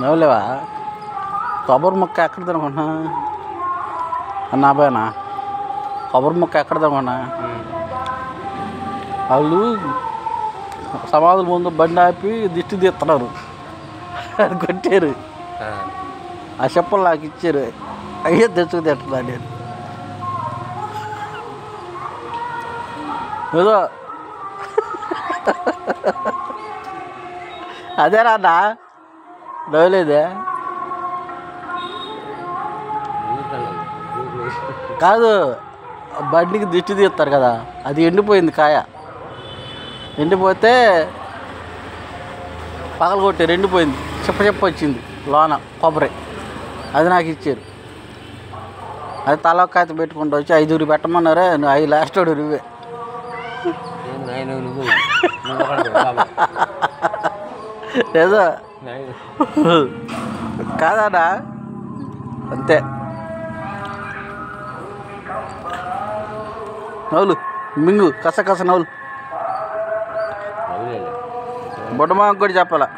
నవ్వులేవా? కొబ్బరి ముక్క ఎక్కడ తినకున్నా నా పైన కొబ్బరి ముక్క ఎక్కడ తినకున్నా వాళ్ళు సమాధుల ముందు బండి ఆపి దిష్టి తీస్తున్నారు. కొట్టారు. ఆ చెప్పలు నాకు ఇచ్చారు. అయ్యే తెచ్చుకు తింటున్నా నేను. ఏదో అదేనా అన్న నవ్వలేదే కాదు. బండికి దిష్టి తీస్తారు కదా, అది ఎండిపోయింది కాయ. ఎండిపోతే పగలు కొట్టారు, ఎండిపోయింది. చెప్ప వచ్చింది లోన కొబ్బరి. అది నాకు ఇచ్చారు. అది తలకాయత పెట్టుకుంటూ వచ్చి 5 పెట్టమన్నారే. నువ్వు 5 లాస్ట్ నువ్వే. ఏదో కాదన్నా అంతే. నవ్వులు మింగు కస నవ్వులు. బొడ్డమాకు కూడా చెప్పాలా.